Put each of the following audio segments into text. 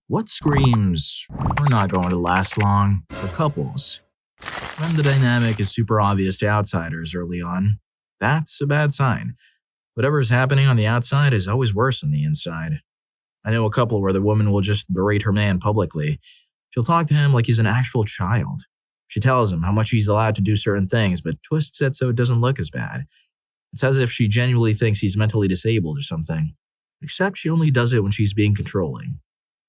What screams, "We're not going to last long" for couples? When the dynamic is super obvious to outsiders early on, that's a bad sign. Whatever is happening on the outside is always worse on the inside. I know a couple where the woman will just berate her man publicly. She'll talk to him like he's an actual child. She tells him how much he's allowed to do certain things, but twists it so it doesn't look as bad. It's as if she genuinely thinks he's mentally disabled or something. Except she only does it when she's being controlling.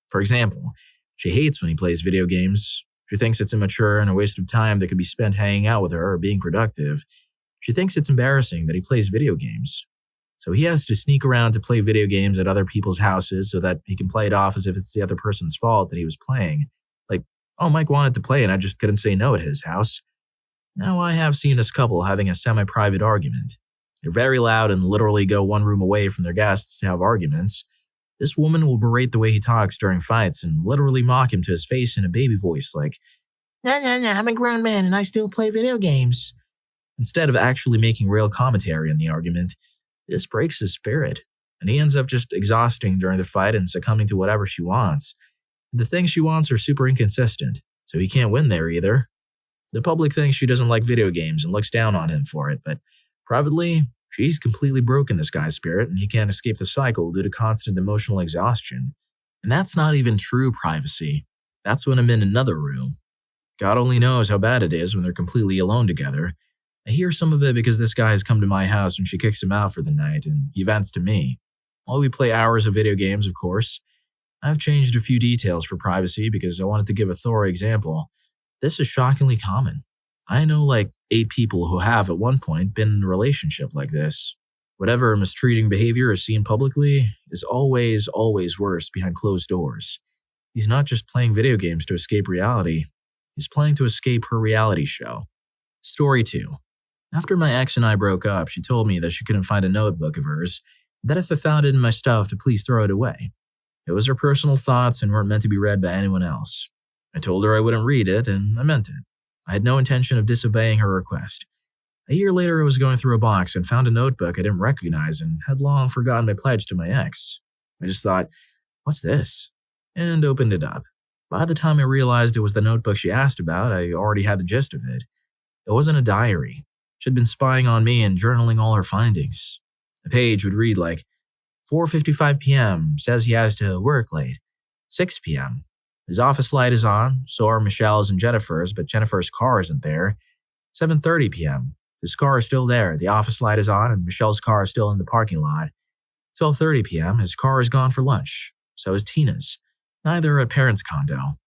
For example, she hates when he plays video games. She thinks it's immature and a waste of time that could be spent hanging out with her or being productive. She thinks it's embarrassing that he plays video games. So he has to sneak around to play video games at other people's houses so that he can play it off as if it's the other person's fault that he was playing. Like, oh, Mike wanted to play and I just couldn't say no at his house. Now I have seen this couple having a semi-private argument. They're very loud and literally go one room away from their guests to have arguments. This woman will berate the way he talks during fights and literally mock him to his face in a baby voice like, "Nah, I'm a grown man and I still play video games." Instead of actually making real commentary on the argument, this breaks his spirit, and he ends up just exhausting during the fight and succumbing to whatever she wants. The things she wants are super inconsistent, so he can't win there either. The public thinks she doesn't like video games and looks down on him for it, but privately, she's completely broken this guy's spirit and he can't escape the cycle due to constant emotional exhaustion. And that's not even true privacy. That's when I'm in another room. God only knows how bad it is when they're completely alone together. I hear some of it because this guy has come to my house and she kicks him out for the night and he vents to me. While we play hours of video games, of course. I've changed a few details for privacy because I wanted to give a thorough example. This is shockingly common. I know like 8 people who have at one point been in a relationship like this. Whatever mistreating behavior is seen publicly is always worse behind closed doors. He's not just playing video games to escape reality. He's playing to escape her reality show. Story 2. After my ex and I broke up, she told me that she couldn't find a notebook of hers, and that if I found it in my stuff to please throw it away. It was her personal thoughts and weren't meant to be read by anyone else. I told her I wouldn't read it, and I meant it. I had no intention of disobeying her request. A year later, I was going through a box and found a notebook I didn't recognize and had long forgotten my pledge to my ex. I just thought, what's this? And opened it up. By the time I realized it was the notebook she asked about, I already had the gist of it. It wasn't a diary. She'd been spying on me and journaling all her findings. A page would read like, 4:55 p.m., says he has to work late. 6 p.m., his office light is on, so are Michelle's and Jennifer's, but Jennifer's car isn't there. 7:30 p.m., his car is still there, the office light is on, and Michelle's car is still in the parking lot. 12:30 p.m., his car is gone for lunch, so is Tina's. Neither are at parents' condo.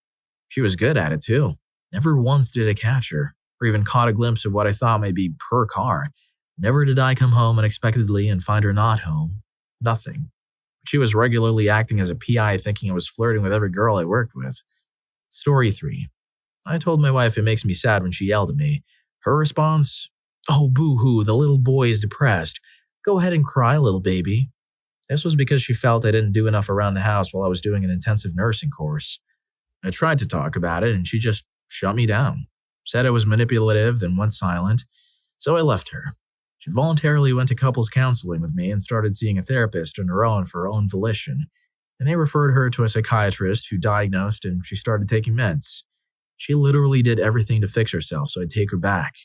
She was good at it too. Never once did I catch her, or even caught a glimpse of what I thought might be her car. Never did I come home unexpectedly and find her not home. Nothing. She was regularly acting as a PI thinking I was flirting with every girl I worked with. Story 3. I told my wife it makes me sad when she yelled at me. Her response? "Oh, boo-hoo, the little boy is depressed. Go ahead and cry, little baby." This was because she felt I didn't do enough around the house while I was doing an intensive nursing course. I tried to talk about it and she just shut me down. Said I was manipulative, then went silent. So I left her. She voluntarily went to couples counseling with me and started seeing a therapist on her own for her own volition. And they referred her to a psychiatrist who diagnosed and she started taking meds. She literally did everything to fix herself, so I'd take her back.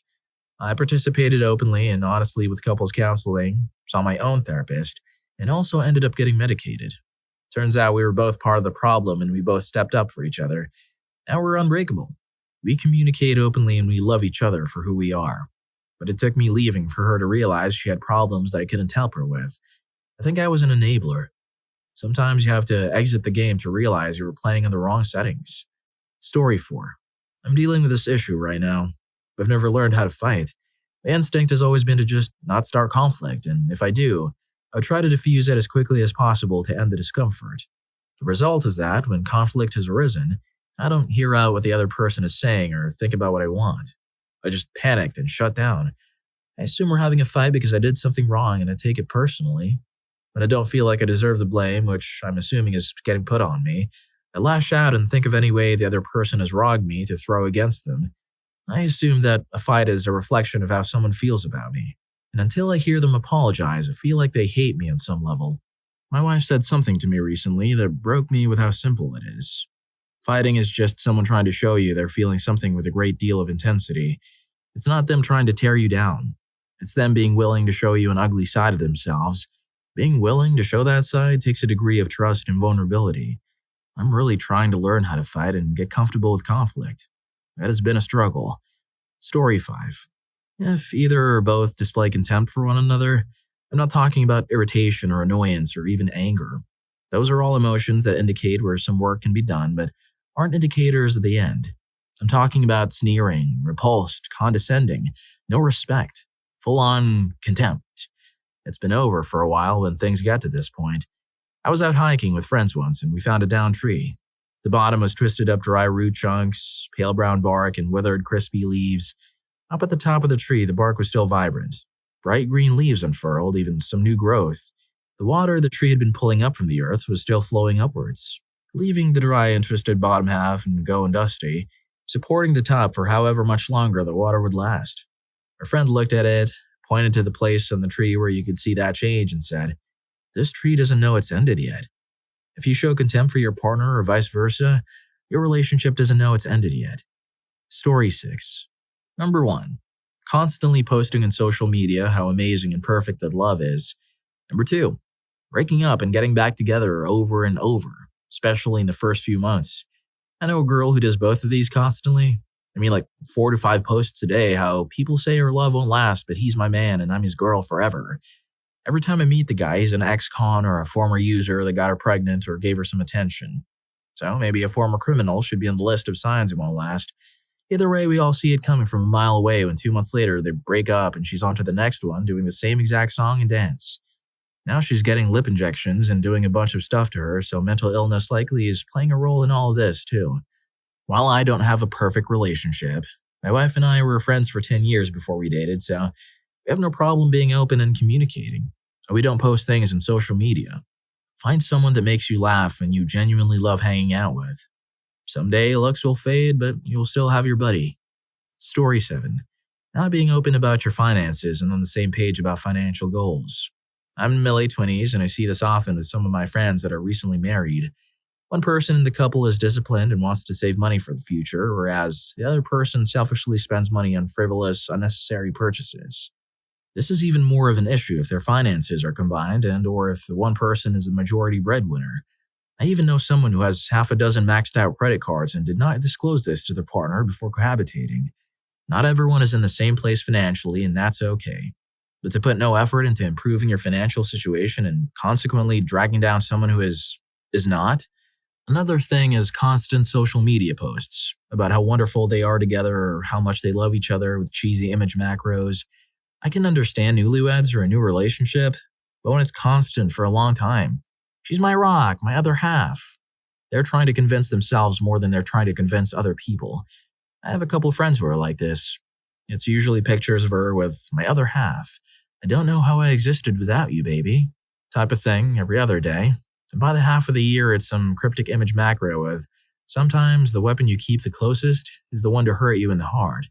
I participated openly and honestly with couples counseling, saw my own therapist, and also ended up getting medicated. Turns out we were both part of the problem and we both stepped up for each other. Now we're unbreakable. We communicate openly and we love each other for who we are. But it took me leaving for her to realize she had problems that I couldn't help her with. I think I was an enabler. Sometimes you have to exit the game to realize you were playing in the wrong settings. Story 4. I'm dealing with this issue right now. I've never learned how to fight. My instinct has always been to just not start conflict, and if I do, I try to diffuse it as quickly as possible to end the discomfort. The result is that, when conflict has arisen, I don't hear out what the other person is saying or think about what I want. I just panicked and shut down. I assume we're having a fight because I did something wrong and I take it personally. When I don't feel like I deserve the blame, which I'm assuming is getting put on me, I lash out and think of any way the other person has wronged me to throw against them. I assume that a fight is a reflection of how someone feels about me. And until I hear them apologize, I feel like they hate me on some level. My wife said something to me recently that broke me with how simple it is. Fighting is just someone trying to show you they're feeling something with a great deal of intensity. It's not them trying to tear you down. It's them being willing to show you an ugly side of themselves. Being willing to show that side takes a degree of trust and vulnerability. I'm really trying to learn how to fight and get comfortable with conflict. That has been a struggle. Story 5. If either or both display contempt for one another, I'm not talking about irritation or annoyance or even anger. Those are all emotions that indicate where some work can be done, but aren't indicators of the end. I'm talking about sneering, repulsed, condescending, no respect, full-on contempt. It's been over for a while when things got to this point. I was out hiking with friends once and we found a downed tree. The bottom was twisted up dry root chunks, pale brown bark, and withered crispy leaves. Up at the top of the tree, the bark was still vibrant. Bright green leaves unfurled, even some new growth. The water the tree had been pulling up from the earth was still flowing upwards, leaving the dry and twisted bottom half and going dusty, supporting the top for however much longer the water would last. Our friend looked at it, pointed to the place on the tree where you could see that change and said, "This tree doesn't know it's ended yet." If you show contempt for your partner or vice versa, your relationship doesn't know it's ended yet. Story 6. Number 1. Constantly posting on social media how amazing and perfect that love is. Number 2. Breaking up and getting back together over and over, especially in the first few months. I know a girl who does both of these constantly. Like 4 to 5 posts a day how people say her love won't last, but he's my man and I'm his girl forever. Every time I meet the guy, he's an ex-con or a former user that got her pregnant or gave her some attention. So maybe a former criminal should be on the list of signs it won't last. Either way, we all see it coming from a mile away when 2 months later they break up and she's on to the next one doing the same exact song and dance. Now she's getting lip injections and doing a bunch of stuff to her, so mental illness likely is playing a role in all of this too. While I don't have a perfect relationship, my wife and I were friends for 10 years before we dated, so we have no problem being open and communicating. We don't post things on social media. Find someone that makes you laugh and you genuinely love hanging out with. Someday looks will fade, but you'll still have your buddy. Story 7. Not being open about your finances and on the same page about financial goals. I'm in my late 20s and I see this often with some of my friends that are recently married. One person in the couple is disciplined and wants to save money for the future, whereas the other person selfishly spends money on frivolous, unnecessary purchases. This is even more of an issue if their finances are combined and or if the one person is a majority breadwinner. I even know someone who has half a dozen maxed out credit cards and did not disclose this to their partner before cohabitating. Not everyone is in the same place financially, and that's okay. But to put no effort into improving your financial situation and consequently dragging down someone who is not? Another thing is constant social media posts about how wonderful they are together or how much they love each other with cheesy image macros. I can understand newlyweds or a new relationship, but when it's constant for a long time, she's my rock, my other half. They're trying to convince themselves more than they're trying to convince other people. I have a couple friends who are like this. It's usually pictures of her with my other half. I don't know how I existed without you, baby. Type of thing every other day. And by the half of the year, it's some cryptic image macro with, sometimes the weapon you keep the closest is the one to hurt you in the heart.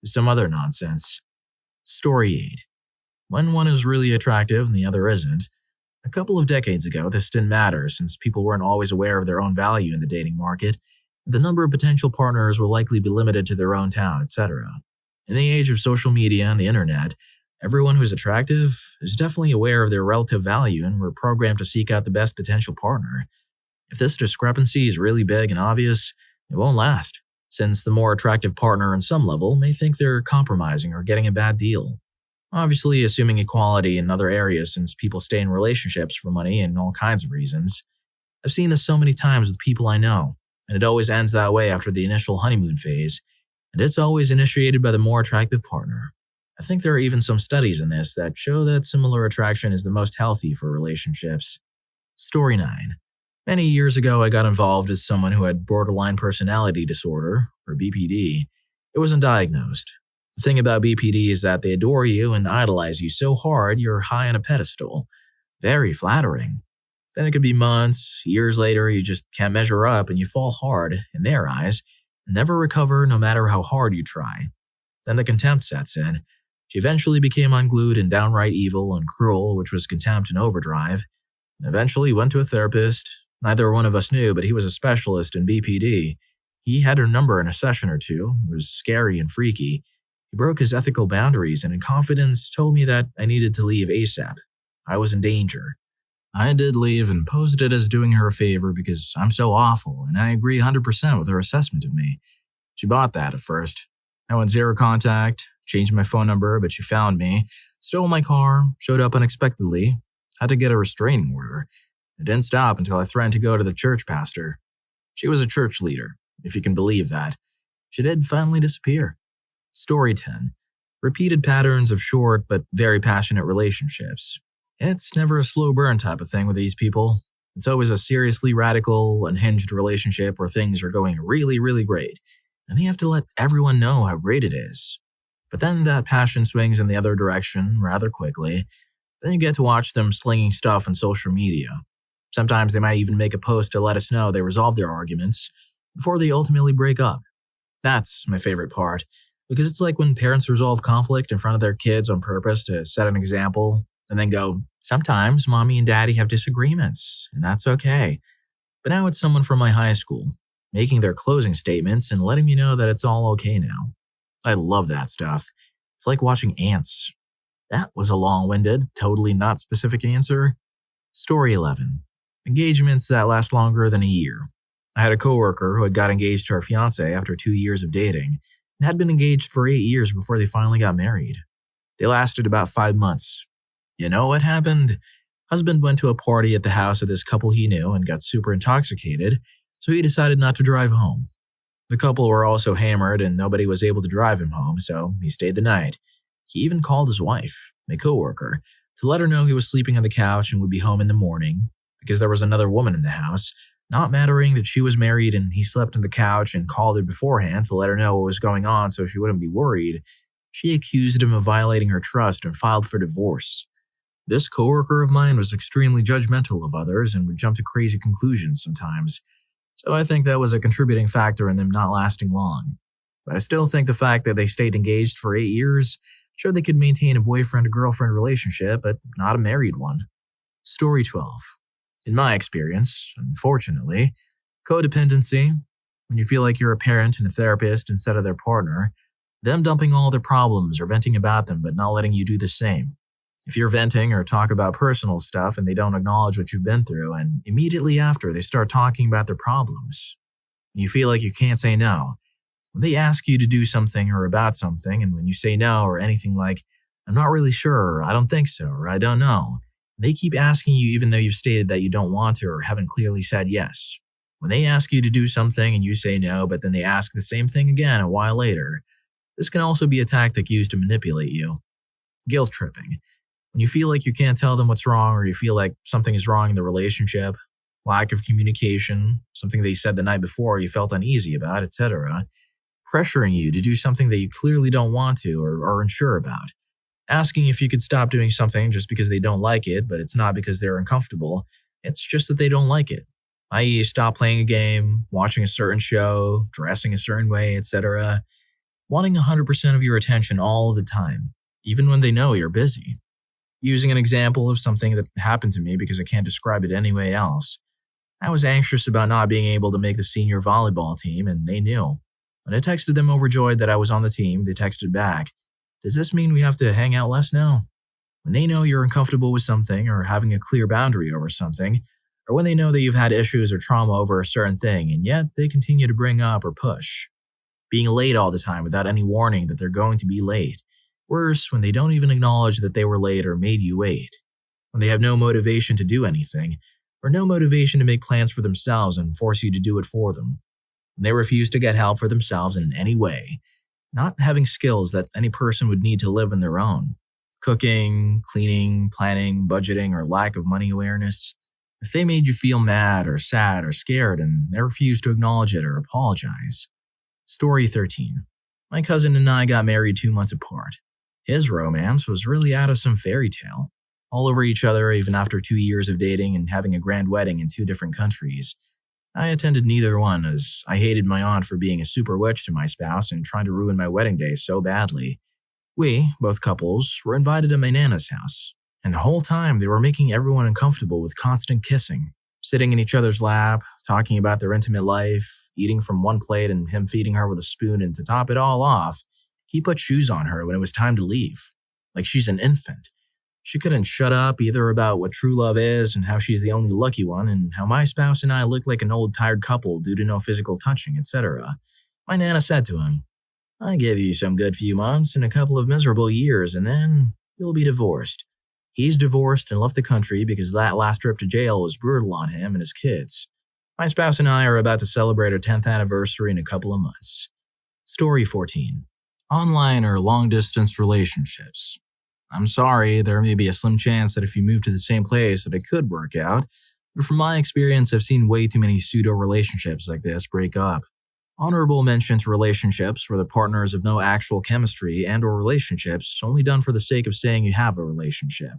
Some other nonsense. Story 8. When one is really attractive and the other isn't. A couple of decades ago, this didn't matter since people weren't always aware of their own value in the dating market. The number of potential partners will likely be limited to their own town, etc. In the age of social media and the internet, everyone who's attractive is definitely aware of their relative value and we're programmed to seek out the best potential partner. If this discrepancy is really big and obvious, it won't last, since the more attractive partner on some level may think they're compromising or getting a bad deal. Obviously, assuming equality in other areas since people stay in relationships for money and all kinds of reasons. I've seen this so many times with people I know, and it always ends that way after the initial honeymoon phase, and it's always initiated by the more attractive partner. I think there are even some studies in this that show that similar attraction is the most healthy for relationships. Story 9. Many years ago, I got involved with someone who had borderline personality disorder, or BPD. It wasn't diagnosed. The thing about BPD is that they adore you and idolize you so hard you're high on a pedestal. Very flattering. Then it could be months, years later, you just can't measure up and you fall hard, in their eyes, and never recover no matter how hard you try. Then the contempt sets in. She eventually became unglued and downright evil and cruel, which was contempt in overdrive. Eventually went to a therapist. Neither one of us knew, but he was a specialist in BPD. He had her number in a session or two. It was scary and freaky. He broke his ethical boundaries and in confidence told me that I needed to leave ASAP. I was in danger. I did leave and posed it as doing her a favor because I'm so awful, and I agree 100% with her assessment of me. She bought that at first. I went zero contact, changed my phone number, but she found me, stole my car, showed up unexpectedly, had to get a restraining order. It didn't stop until I threatened to go to the church pastor. She was a church leader, if you can believe that. She did finally disappear. Story 10. Repeated patterns of short but very passionate relationships. It's never a slow burn type of thing with these people. It's always a seriously radical, unhinged relationship where things are going really, really great, and they have to let everyone know how great it is. But then that passion swings in the other direction rather quickly. Then you get to watch them slinging stuff on social media. Sometimes they might even make a post to let us know they resolved their arguments before they ultimately break up. That's my favorite part, because it's like when parents resolve conflict in front of their kids on purpose to set an example, and then go, sometimes mommy and daddy have disagreements, and that's okay. But now it's someone from my high school, making their closing statements and letting me know that it's all okay now. I love that stuff. It's like watching ants. That was a long-winded, totally not specific answer. Story 11. Engagements that last longer than a year. I had a coworker who had got engaged to her fiancé after 2 years of dating and had been engaged for 8 years before they finally got married. They lasted about 5 months. You know what happened? Husband went to a party at the house of this couple he knew and got super intoxicated, so he decided not to drive home. The couple were also hammered and nobody was able to drive him home, so he stayed the night. He even called his wife, my coworker, to let her know he was sleeping on the couch and would be home in the morning, because there was another woman in the house, not mattering that she was married and he slept on the couch and called her beforehand to let her know what was going on so she wouldn't be worried. She accused him of violating her trust and filed for divorce. This coworker of mine was extremely judgmental of others and would jump to crazy conclusions sometimes, so I think that was a contributing factor in them not lasting long. But I still think the fact that they stayed engaged for 8 years showed they could maintain a boyfriend-to-girlfriend relationship, but not a married one. Story 12. In my experience, unfortunately, codependency, when you feel like you're a parent and a therapist instead of their partner, them dumping all their problems or venting about them but not letting you do the same. If you're venting or talk about personal stuff and they don't acknowledge what you've been through, and immediately after they start talking about their problems, you feel like you can't say no. When they ask you to do something or about something, and when you say no or anything like, I'm not really sure, or I don't think so, or I don't know, they keep asking you even though you've stated that you don't want to or haven't clearly said yes. When they ask you to do something and you say no, but then they ask the same thing again a while later, this can also be a tactic used to manipulate you. Guilt tripping. When you feel like you can't tell them what's wrong or you feel like something is wrong in the relationship, lack of communication, something they said the night before you felt uneasy about, etc., pressuring you to do something that you clearly don't want to or are unsure about, asking if you could stop doing something just because they don't like it, but it's not because they're uncomfortable, it's just that they don't like it, i.e. stop playing a game, watching a certain show, dressing a certain way, etc., wanting 100% of your attention all the time, even when they know you're busy. Using an example of something that happened to me because I can't describe it any way else. I was anxious about not being able to make the senior volleyball team, and they knew. When I texted them overjoyed that I was on the team, they texted back, does this mean we have to hang out less now? When they know you're uncomfortable with something or having a clear boundary over something, or when they know that you've had issues or trauma over a certain thing, and yet they continue to bring up or push. Being late all the time without any warning that they're going to be late. Worse, when they don't even acknowledge that they were late or made you wait. When they have no motivation to do anything, or no motivation to make plans for themselves and force you to do it for them. When they refuse to get help for themselves in any way, not having skills that any person would need to live on their own. Cooking, cleaning, planning, budgeting, or lack of money awareness. If they made you feel mad or sad or scared and they refuse to acknowledge it or apologize. Story 13. My cousin and I got married 2 months apart. His romance was really out of some fairy tale. All over each other even after 2 years of dating and having a grand wedding in 2 different countries. I attended neither one as I hated my aunt for being a super witch to my spouse and trying to ruin my wedding day so badly. We, both couples, were invited to my Nana's house, And the whole time, they were making everyone uncomfortable with constant kissing, sitting in each other's lap, talking about their intimate life, eating from one plate and him feeding her with a spoon, and to top it all off, he put shoes on her when it was time to leave. Like she's an infant. She couldn't shut up either about what true love is and how she's the only lucky one and how my spouse and I look like an old tired couple due to no physical touching, etc. My Nana said to him, "I give you some good few months and a couple of miserable years and then you'll be divorced." He's divorced and left the country because that last trip to jail was brutal on him and his kids. My spouse and I are about to celebrate our 10th anniversary in a couple of months. Story 14. Online or long-distance relationships. I'm sorry, there may be a slim chance that if you move to the same place that it could work out, but from my experience I've seen way too many pseudo-relationships like this break up. Honorable mention to relationships where the partners have no actual chemistry and or relationships only done for the sake of saying you have a relationship.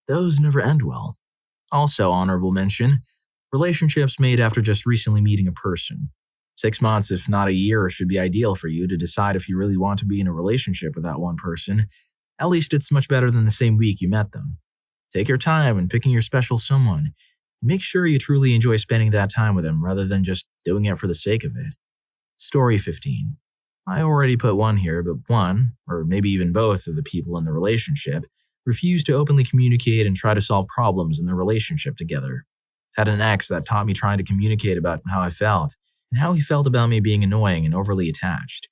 Those never end well. Also honorable mention, relationships made after just recently meeting a person. 6 months, if not a year, should be ideal for you to decide if you really want to be in a relationship with that one person. At least it's much better than the same week you met them. Take your time in picking your special someone. Make sure you truly enjoy spending that time with them rather than just doing it for the sake of it. Story 15. I already put one here, but one, or maybe even both of the people in the relationship, refused to openly communicate and try to solve problems in their relationship together. Had an ex that taught me trying to communicate about how I felt and how he felt about me being annoying and overly attached.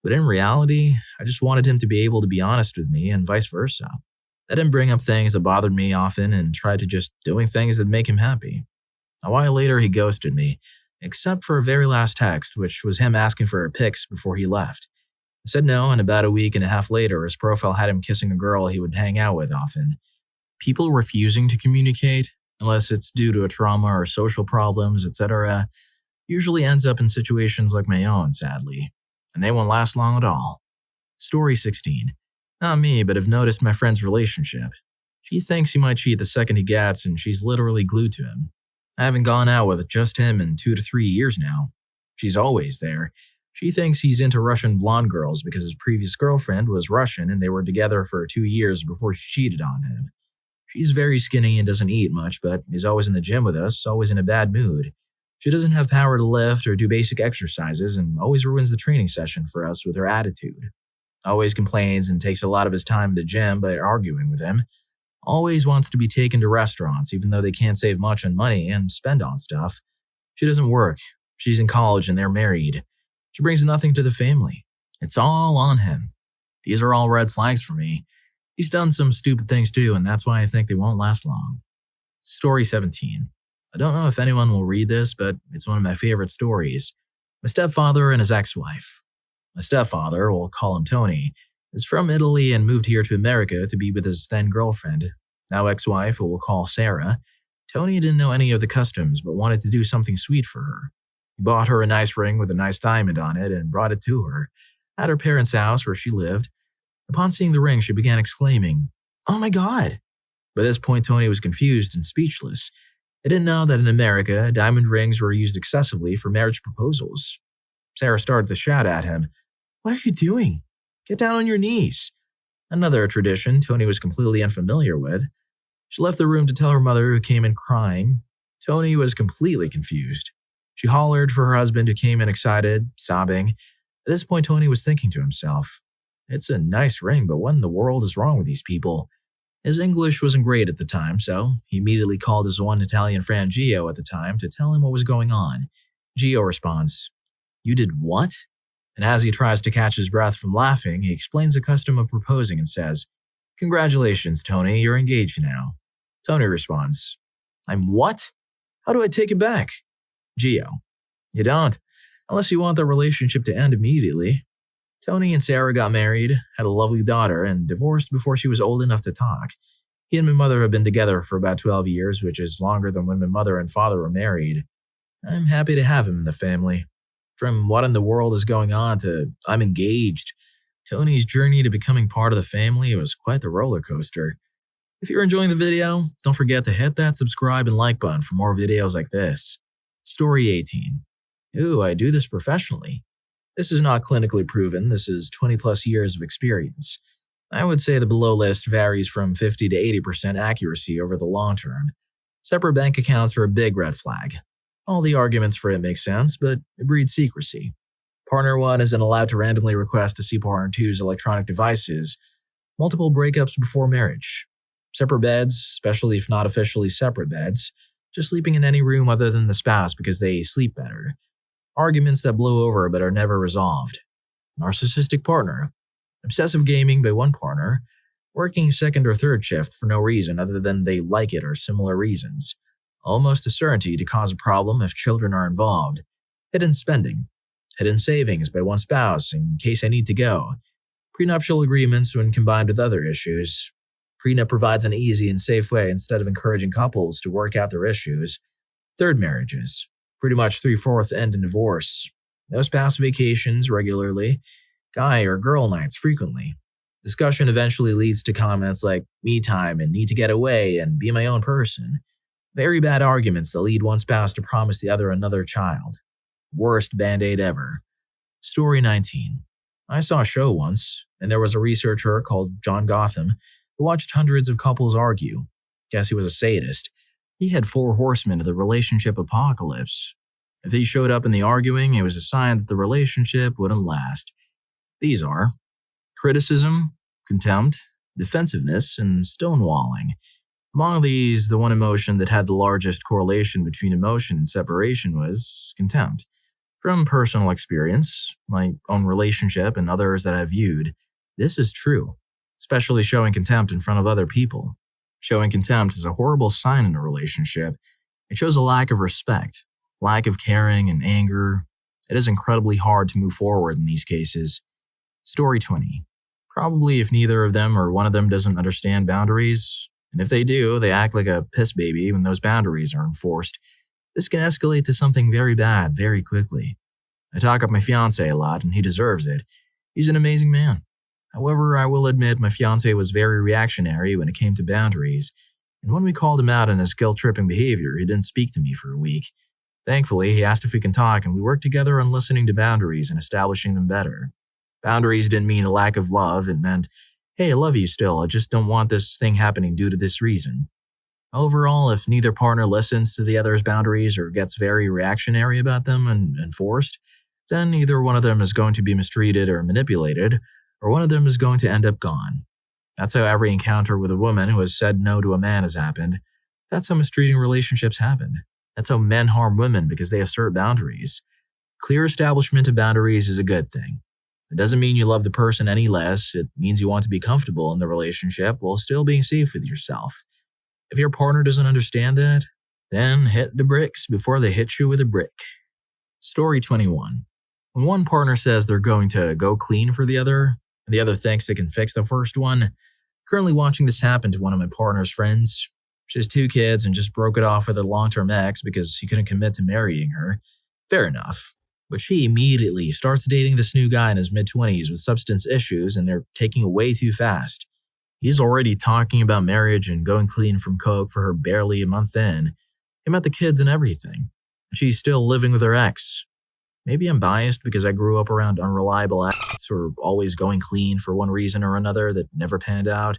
But in reality, I just wanted him to be able to be honest with me and vice versa. I didn't bring up things that bothered me often and tried to just doing things that make him happy. A while later, he ghosted me, except for a very last text, which was him asking for her pics before he left. I said no, and about a week and a half later, his profile had him kissing a girl he would hang out with often. People refusing to communicate, unless it's due to a trauma or social problems, etc., usually ends up in situations like my own, sadly. And they won't last long at all. Story 16. Not me, but I've noticed my friend's relationship. She thinks he might cheat the second he gets, and she's literally glued to him. I haven't gone out with just him in 2 to 3 years now. She's always there. She thinks he's into Russian blonde girls because his previous girlfriend was Russian and they were together for 2 years before she cheated on him. She's very skinny and doesn't eat much, but is always in the gym with us, always in a bad mood. She doesn't have power to lift or do basic exercises and always ruins the training session for us with her attitude. Always complains and takes a lot of his time at the gym by arguing with him. Always wants to be taken to restaurants even though they can't save much on money and spend on stuff. She doesn't work. She's in college and they're married. She brings nothing to the family. It's all on him. These are all red flags for me. He's done some stupid things too, and that's why I think they won't last long. Story 17. I don't know if anyone will read this, but it's one of my favorite stories. My stepfather and his ex-wife. My stepfather, we'll call him Tony, is from Italy and moved here to America to be with his then girlfriend, now ex-wife, who we'll call Sarah. Tony didn't know any of the customs, but wanted to do something sweet for her. He bought her a nice ring with a nice diamond on it and brought it to her, at her parents' house where she lived. Upon seeing the ring, she began exclaiming, "Oh my God!" By this point, Tony was confused and speechless. I didn't know that in America, diamond rings were used excessively for marriage proposals. Sarah started to shout at him, "What are you doing? Get down on your knees." Another tradition Tony was completely unfamiliar with. She left the room to tell her mother, who came in crying. Tony was completely confused. She hollered for her husband, who came in excited, sobbing. At this point, Tony was thinking to himself, "It's a nice ring, but what in the world is wrong with these people?" His English wasn't great at the time, so he immediately called his one Italian friend Gio at the time to tell him what was going on. Gio responds, "You did what?" And as he tries to catch his breath from laughing, he explains the custom of proposing and says, "Congratulations, Tony, you're engaged now." Tony responds, "I'm what? How do I take it back?" Gio, "You don't, unless you want the relationship to end immediately." Tony and Sarah got married, had a lovely daughter, and divorced before she was old enough to talk. He and my mother have been together for about 12 years, which is longer than when my mother and father were married. I'm happy to have him in the family. From what in the world is going on to I'm engaged, Tony's journey to becoming part of the family was quite the roller coaster. If you're enjoying the video, don't forget to hit that subscribe and like button for more videos like this. Story 18. Ooh, I do this professionally. This is not clinically proven, this is 20 plus years of experience. I would say the below list varies from 50 to 80% accuracy over the long term. Separate bank accounts are a big red flag. All the arguments for it make sense, but it breeds secrecy. Partner 1 isn't allowed to randomly request to see Partner two's electronic devices. Multiple breakups before marriage. Separate beds, especially if not officially separate beds. Just sleeping in any room other than the spouse because they sleep better. Arguments that blow over but are never resolved. Narcissistic partner. Obsessive gaming by one partner. Working second or third shift for no reason other than they like it or similar reasons. Almost a certainty to cause a problem if children are involved. Hidden spending. Hidden savings by one spouse in case I need to go. Prenuptial agreements when combined with other issues. Prenup provides an easy and safe way instead of encouraging couples to work out their issues. Third marriages. Pretty much 3/4 end in divorce. No spouse vacations regularly. Guy or girl nights frequently. Discussion eventually leads to comments like me time and need to get away and be my own person. Very bad arguments that lead one spouse to promise the other another child. Worst band-aid ever. Story 19. I saw a show once, and there was a researcher called John Gotham who watched hundreds of couples argue. Guess he was a sadist. He had 4 horsemen of the relationship apocalypse. If these showed up in the arguing, it was a sign that the relationship wouldn't last. These are criticism, contempt, defensiveness, and stonewalling. Among these, the one emotion that had the largest correlation between emotion and separation was contempt. From personal experience, my own relationship and others that I've viewed, this is true, especially showing contempt in front of other people. Showing contempt is a horrible sign in a relationship. It shows a lack of respect, lack of caring, and anger. It is incredibly hard to move forward in these cases. Story 20. Probably if neither of them or one of them doesn't understand boundaries, and if they do, they act like a piss baby when those boundaries are enforced. This can escalate to something very bad very quickly. I talk up my fiancé a lot, and he deserves it. He's an amazing man. However, I will admit my fiancé was very reactionary when it came to boundaries, and when we called him out on his guilt-tripping behavior, he didn't speak to me for a week. Thankfully, he asked if we can talk, and we worked together on listening to boundaries and establishing them better. Boundaries didn't mean a lack of love, it meant, hey, I love you still, I just don't want this thing happening due to this reason. Overall, if neither partner listens to the other's boundaries or gets very reactionary about them and enforced, then either one of them is going to be mistreated or manipulated, or one of them is going to end up gone. That's how every encounter with a woman who has said no to a man has happened. That's how mistreating relationships happen. That's how men harm women because they assert boundaries. Clear establishment of boundaries is a good thing. It doesn't mean you love the person any less, it means you want to be comfortable in the relationship while still being safe with yourself. If your partner doesn't understand that, then hit the bricks before they hit you with a brick. Story 21. When one partner says they're going to go clean for the other, and the other thinks they can fix the first one, currently watching this happen to one of my partner's friends. She has 2 kids and just broke it off with her long-term ex because he couldn't commit to marrying her. Fair enough. But she immediately starts dating this new guy in his mid-20s with substance issues, and they're taking it way too fast. He's already talking about marriage and going clean from coke for her barely a month in. He met the kids and everything. And she's still living with her ex. Maybe I'm biased because I grew up around unreliable acts or always going clean for one reason or another that never panned out.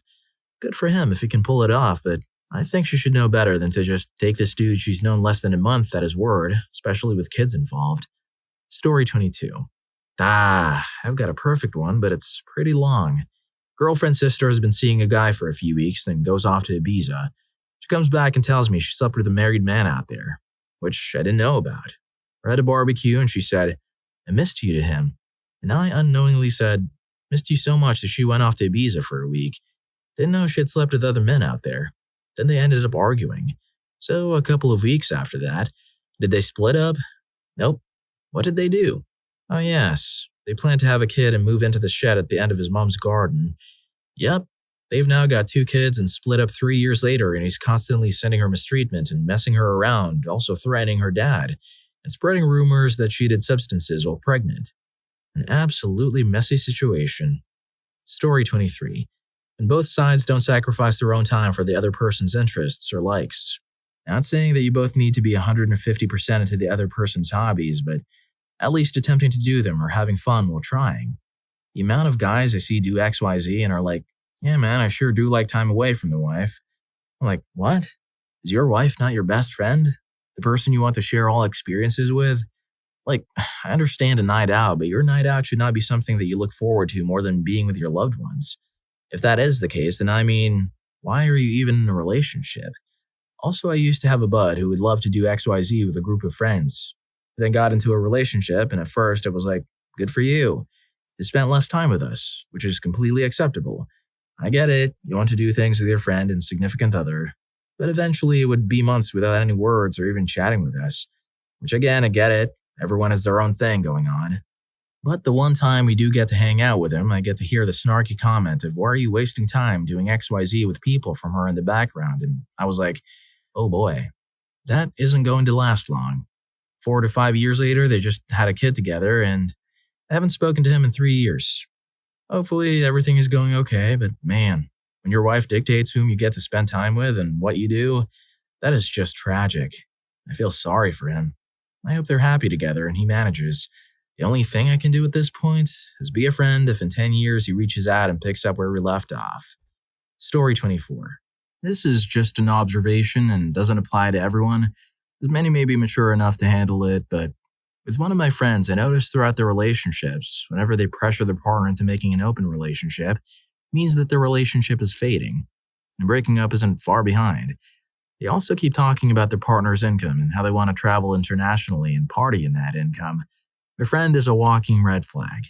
Good for him if he can pull it off, but I think she should know better than to just take this dude she's known less than a month at his word, especially with kids involved. Story 22. I've got a perfect one, but it's pretty long. Girlfriend's sister has been seeing a guy for a few weeks, then goes off to Ibiza. She comes back and tells me she slept with a married man out there, which I didn't know about. We're at a barbecue and she said, I missed you to him. And I unknowingly said, missed you so much that she went off to Ibiza for a week. Didn't know she had slept with other men out there. Then they ended up arguing. So a couple of weeks after that, did they split up? Nope. What did they do? Oh yes, they plan to have a kid and move into the shed at the end of his mom's garden. Yep, they've now got 2 kids and split up 3 years later, and he's constantly sending her mistreatment and messing her around, also threatening her dad, and spreading rumors that she did substances while pregnant. An absolutely messy situation. Story 23. And both sides don't sacrifice their own time for the other person's interests or likes. Not saying that you both need to be 150% into the other person's hobbies, but at least attempting to do them or having fun while trying. The amount of guys I see do XYZ and are like, Yeah, man, I sure do like time away from the wife. I'm like, what? Is your wife not your best friend? The person you want to share all experiences with? Like, I understand a night out, but your night out should not be something that you look forward to more than being with your loved ones. If that is the case, then I mean, why are you even in a relationship? Also, I used to have a bud who would love to do XYZ with a group of friends. Then got into a relationship, and at first it was like, good for you. He spent less time with us, which is completely acceptable. I get it, you want to do things with your friend and significant other, but eventually it would be months without any words or even chatting with us. Which again, I get it, everyone has their own thing going on. But the one time we do get to hang out with him, I get to hear the snarky comment of, why are you wasting time doing XYZ with people from her in the background? And I was like, oh boy, that isn't going to last long. 4 to 5 years later, they just had a kid together, and I haven't spoken to him in 3 years. Hopefully, everything is going okay, but man, when your wife dictates whom you get to spend time with and what you do, that is just tragic. I feel sorry for him. I hope they're happy together and he manages. The only thing I can do at this point is be a friend if in 10 years he reaches out and picks up where we left off. Story 24. This is just an observation and doesn't apply to everyone, as many may be mature enough to handle it, but with one of my friends, I noticed throughout their relationships, whenever they pressure their partner into making an open relationship, means that their relationship is fading, and breaking up isn't far behind. They also keep talking about their partner's income and how they want to travel internationally and party in that income. Their friend is a walking red flag.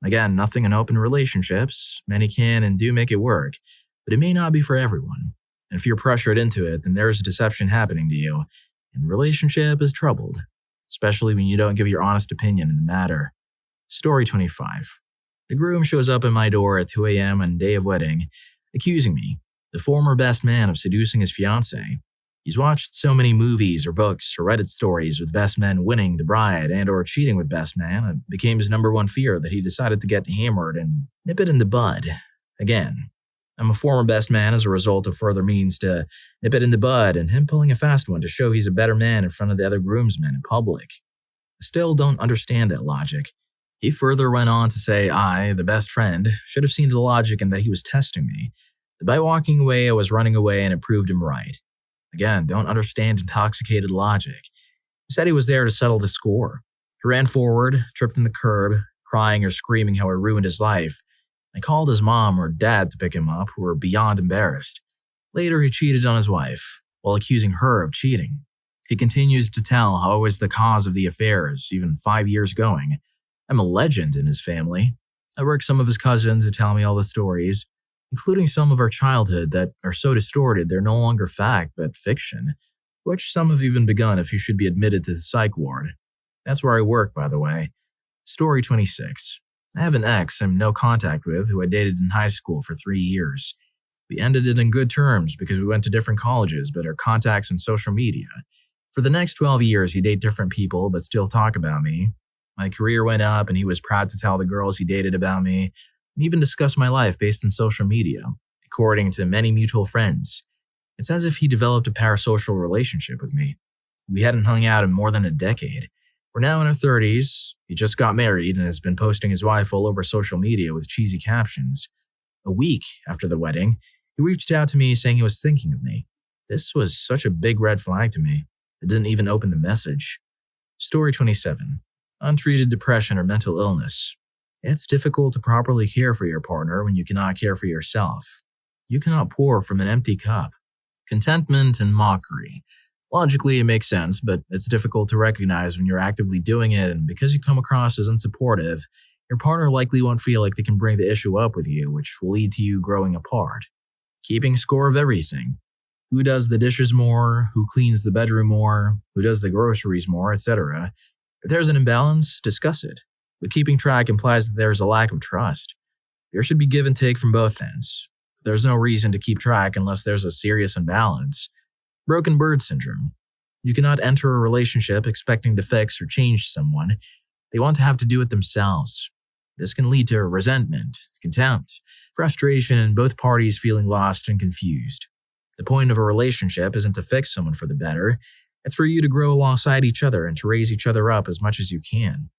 Again, nothing in open relationships. Many can and do make it work, but it may not be for everyone. And if you're pressured into it, then there's deception happening to you, and the relationship is troubled, especially when you don't give your honest opinion in the matter. Story 25. The groom shows up at my door at 2 a.m. on day of wedding, accusing me, the former best man, of seducing his fiancée. He's watched so many movies or books or Reddit stories with best men winning the bride and or cheating with best man. It became his number one fear that he decided to get hammered and nip it in the bud. Again, I'm a former best man as a result of further means to nip it in the bud and him pulling a fast one to show he's a better man in front of the other groomsmen in public. I still don't understand that logic. He further went on to say I, the best friend, should have seen the logic and that he was testing me. That by walking away, I was running away and it proved him right. Again, don't understand intoxicated logic. He said he was there to settle the score. He ran forward, tripped in the curb, crying or screaming how I ruined his life. I called his mom or dad to pick him up, who were beyond embarrassed. Later, he cheated on his wife, while accusing her of cheating. He continues to tell how I was the cause of the affairs, even 5 years going. I'm a legend in his family. I work some of his cousins who tell me all the stories, including some of our childhood that are so distorted they're no longer fact but fiction, which some have even begun if he should be admitted to the psych ward. That's where I work, by the way. Story 26. I have an ex I'm no contact with who I dated in high school for 3 years. We ended it in good terms because we went to different colleges but are contacts on social media. For the next 12 years, he'd date different people but still talk about me. My career went up and he was proud to tell the girls he dated about me, and even discuss my life based on social media, according to many mutual friends. It's as if he developed a parasocial relationship with me. We hadn't hung out in more than a decade. We're now in our 30s, he just got married and has been posting his wife all over social media with cheesy captions. A week after the wedding, he reached out to me saying he was thinking of me. This was such a big red flag to me. I didn't even open the message. Story 27. Untreated depression or mental illness. It's difficult to properly care for your partner when you cannot care for yourself. You cannot pour from an empty cup. Contentment and mockery. Logically, it makes sense, but it's difficult to recognize when you're actively doing it, and because you come across as unsupportive, your partner likely won't feel like they can bring the issue up with you, which will lead to you growing apart. Keeping score of everything. Who does the dishes more, who cleans the bedroom more, who does the groceries more, etc. If there's an imbalance, discuss it. But keeping track implies that there's a lack of trust. There should be give and take from both ends. There's no reason to keep track unless there's a serious imbalance. Broken bird syndrome. You cannot enter a relationship expecting to fix or change someone. They want to have to do it themselves. This can lead to resentment, contempt, frustration, and both parties feeling lost and confused. The point of a relationship isn't to fix someone for the better. It's for you to grow alongside each other and to raise each other up as much as you can.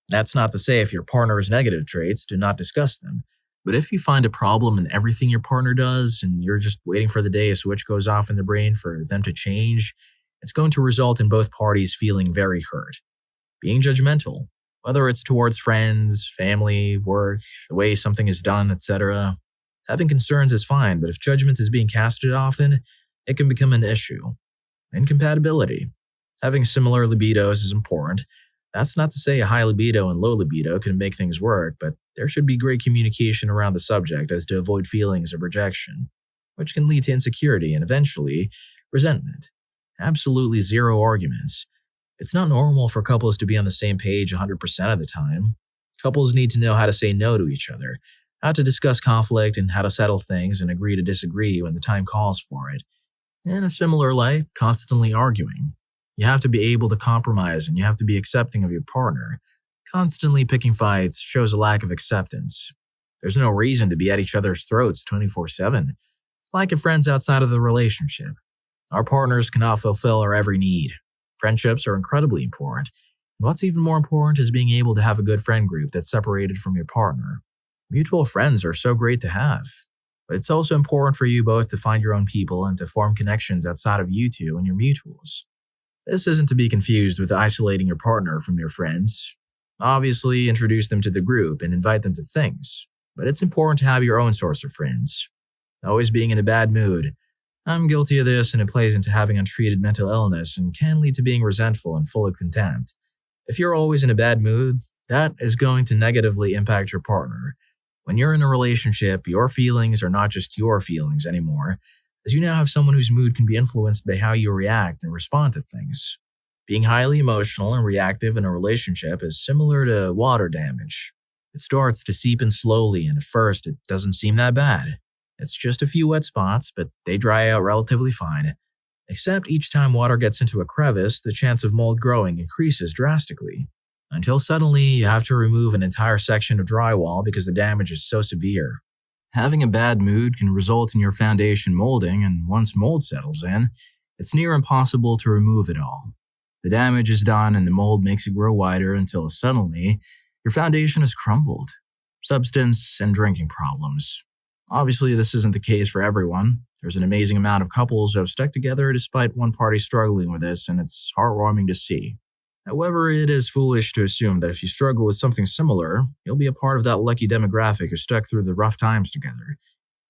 That's not to say if your partner has negative traits, do not discuss them. But if you find a problem in everything your partner does and you're just waiting for the day a switch goes off in the brain for them to change, it's going to result in both parties feeling very hurt. Being judgmental, whether it's towards friends, family, work, the way something is done, etc. Having concerns is fine, but if judgment is being casted often, it can become an issue. Incompatibility. Having similar libidos is important. That's not to say a high libido and low libido can make things work, but there should be great communication around the subject as to avoid feelings of rejection, which can lead to insecurity and eventually resentment. Absolutely zero arguments. It's not normal for couples to be on the same page 100% of the time. Couples need to know how to say no to each other, how to discuss conflict and how to settle things and agree to disagree when the time calls for it. In a similar light, constantly arguing. You have to be able to compromise and you have to be accepting of your partner. Constantly picking fights shows a lack of acceptance. There's no reason to be at each other's throats 24/7. It's like your friends outside of the relationship. Our partners cannot fulfill our every need. Friendships are incredibly important. And what's even more important is being able to have a good friend group that's separated from your partner. Mutual friends are so great to have. But it's also important for you both to find your own people and to form connections outside of you two and your mutuals. This isn't to be confused with isolating your partner from your friends. Obviously, introduce them to the group and invite them to things. But it's important to have your own source of friends. Always being in a bad mood. I'm guilty of this and it plays into having untreated mental illness and can lead to being resentful and full of contempt. If you're always in a bad mood, that is going to negatively impact your partner. When you're in a relationship, your feelings are not just your feelings anymore, as you now have someone whose mood can be influenced by how you react and respond to things. Being highly emotional and reactive in a relationship is similar to water damage. It starts to seep in slowly, and at first it doesn't seem that bad. It's just a few wet spots, but they dry out relatively fine. Except each time water gets into a crevice, the chance of mold growing increases drastically. Until suddenly you have to remove an entire section of drywall because the damage is so severe. Having a bad mood can result in your foundation molding, and once mold settles in, it's near impossible to remove it all. The damage is done and the mold makes it grow wider until suddenly your foundation has crumbled. Substance and drinking problems. Obviously, this isn't the case for everyone. There's an amazing amount of couples who have stuck together despite one party struggling with this, and it's heartwarming to see. However, it is foolish to assume that if you struggle with something similar, you'll be a part of that lucky demographic who stuck through the rough times together.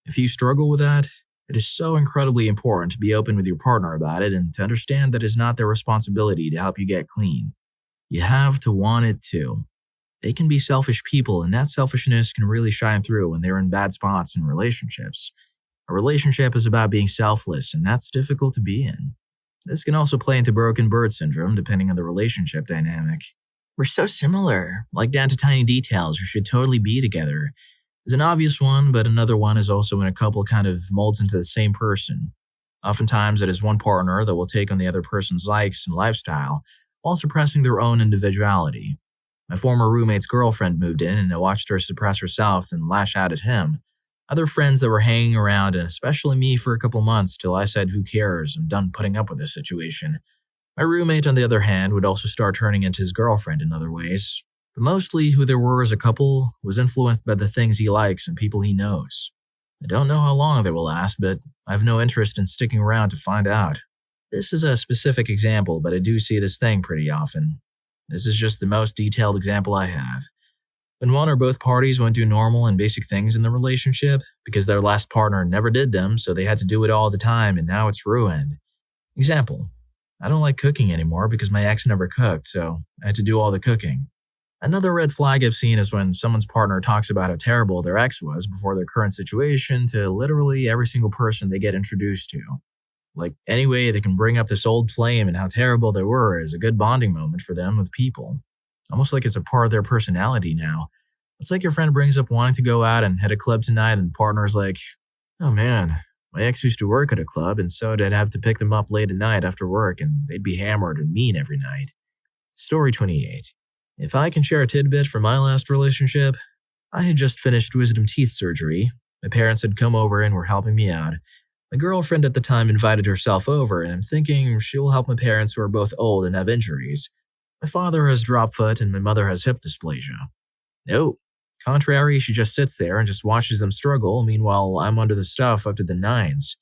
If you struggle with that, it is so incredibly important to be open with your partner about it and to understand that it's not their responsibility to help you get clean. You have to want it too. They can be selfish people, and that selfishness can really shine through when they're in bad spots in relationships. A relationship is about being selfless, and that's difficult to be in. This can also play into broken bird syndrome depending on the relationship dynamic. We're so similar, like down to tiny details, we should totally be together. Is an obvious one, but another one is also when a couple kind of molds into the same person. Oftentimes it is one partner that will take on the other person's likes and lifestyle while suppressing their own individuality. My former roommate's girlfriend moved in and I watched her suppress herself and lash out at him. Other friends that were hanging around, and especially me for a couple months till I said who cares, I'm done putting up with this situation. My roommate, on the other hand, would also start turning into his girlfriend in other ways. But mostly who there were as a couple was influenced by the things he likes and people he knows. I don't know how long they will last, but I have no interest in sticking around to find out. This is a specific example, but I do see this thing pretty often. This is just the most detailed example I have. When one or both parties won't do normal and basic things in the relationship because their last partner never did them, so they had to do it all the time and now it's ruined. Example: I don't like cooking anymore because my ex never cooked, so I had to do all the cooking. Another red flag I've seen is when someone's partner talks about how terrible their ex was before their current situation to literally every single person they get introduced to. Like, any way they can bring up this old flame and how terrible they were is a good bonding moment for them with people. Almost like it's a part of their personality now. It's like your friend brings up wanting to go out and hit a club tonight and the partner's like, oh man, my ex used to work at a club and so I'd have to pick them up late at night after work and they'd be hammered and mean every night. Story 28. If I can share a tidbit from my last relationship, I had just finished wisdom teeth surgery. My parents had come over and were helping me out. My girlfriend at the time invited herself over and I'm thinking she'll help my parents who are both old and have injuries. My father has drop foot and my mother has hip dysplasia. Nope. Contrary, she just sits there and just watches them struggle. Meanwhile, I'm under the stuff up to the nines.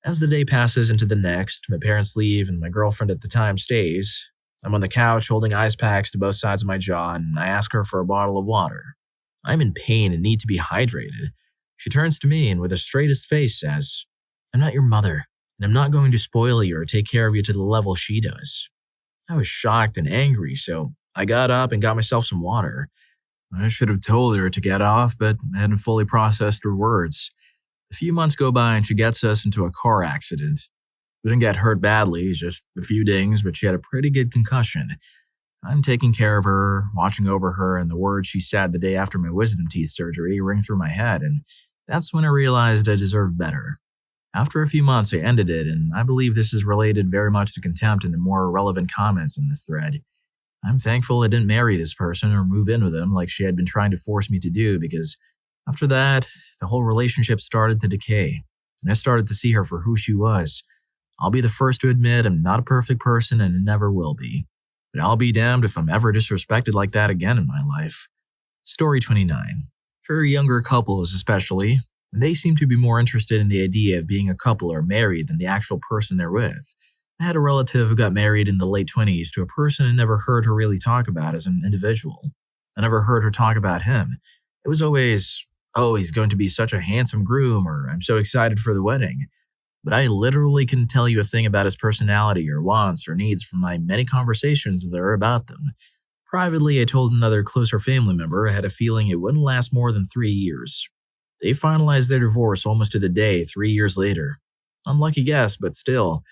As the day passes into the next, my parents leave and my girlfriend at the time stays. I'm on the couch holding ice packs to both sides of my jaw, and I ask her for a bottle of water. I'm in pain and need to be hydrated. She turns to me and with the straightest face says, "I'm not your mother, and I'm not going to spoil you or take care of you to the level she does." I was shocked and angry, so I got up and got myself some water. I should have told her to get off, but I hadn't fully processed her words. A few months go by and she gets us into a car accident. We didn't get hurt badly, just a few dings, but she had a pretty good concussion. I'm taking care of her, watching over her, and the words she said the day after my wisdom teeth surgery ring through my head, and that's when I realized I deserved better. After a few months, I ended it, and I believe this is related very much to contempt and the more relevant comments in this thread. I'm thankful I didn't marry this person or move in with him like she had been trying to force me to do, because after that, the whole relationship started to decay, and I started to see her for who she was. I'll be the first to admit I'm not a perfect person and never will be, but I'll be damned if I'm ever disrespected like that again in my life. Story 29. For younger couples especially, they seem to be more interested in the idea of being a couple or married than the actual person they're with. I had a relative who got married in the late 20s to a person I never heard her really talk about as an individual. I never heard her talk about him. It was always, "Oh, he's going to be such a handsome groom," or "I'm so excited for the wedding." But I literally couldn't tell you a thing about his personality or wants or needs from my many conversations with her about them. Privately, I told another closer family member I had a feeling it wouldn't last more than 3 years. They finalized their divorce almost to the day 3 years later. Unlucky guess, but still.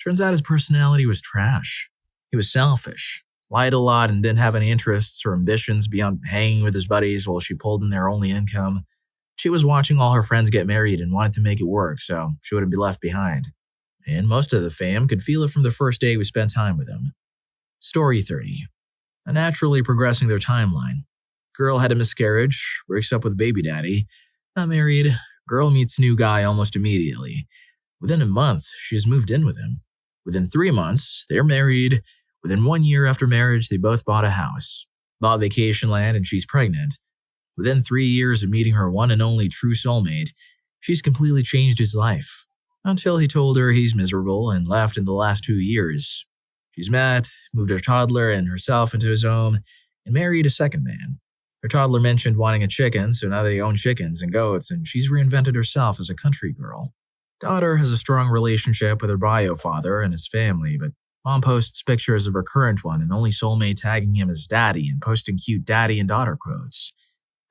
Turns out his personality was trash. He was selfish, lied a lot, and didn't have any interests or ambitions beyond hanging with his buddies while she pulled in their only income. She was watching all her friends get married and wanted to make it work so she wouldn't be left behind. And most of the fam could feel it from the first day we spent time with him. Story 30. Naturally progressing their timeline. Girl had a miscarriage, breaks up with baby daddy. Not married. Girl meets new guy almost immediately. Within a month, she has moved in with him. Within 3 months, they're married. Within 1 year after marriage, they both bought a house. Bought vacation land and she's pregnant. Within 3 years of meeting her one and only true soulmate, she's completely changed his life. Until he told her he's miserable and left in the last 2 years. She's met, moved her toddler and herself into his home, and married a second man. Her toddler mentioned wanting a chicken, so now they own chickens and goats, and she's reinvented herself as a country girl. Daughter has a strong relationship with her bio father and his family, but mom posts pictures of her current one and only soulmate tagging him as daddy and posting cute daddy and daughter quotes.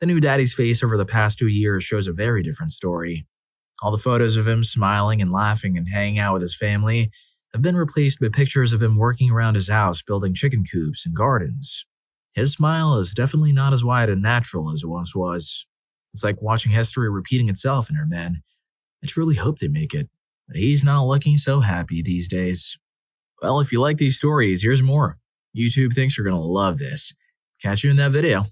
The new daddy's face over the past 2 years shows a very different story. All the photos of him smiling and laughing and hanging out with his family have been replaced by pictures of him working around his house building chicken coops and gardens. His smile is definitely not as wide and natural as it once was. It's like watching history repeating itself in her men. I truly hope they make it, but he's not looking so happy these days. Well, if you like these stories, here's more. YouTube thinks you're going to love this. Catch you in that video.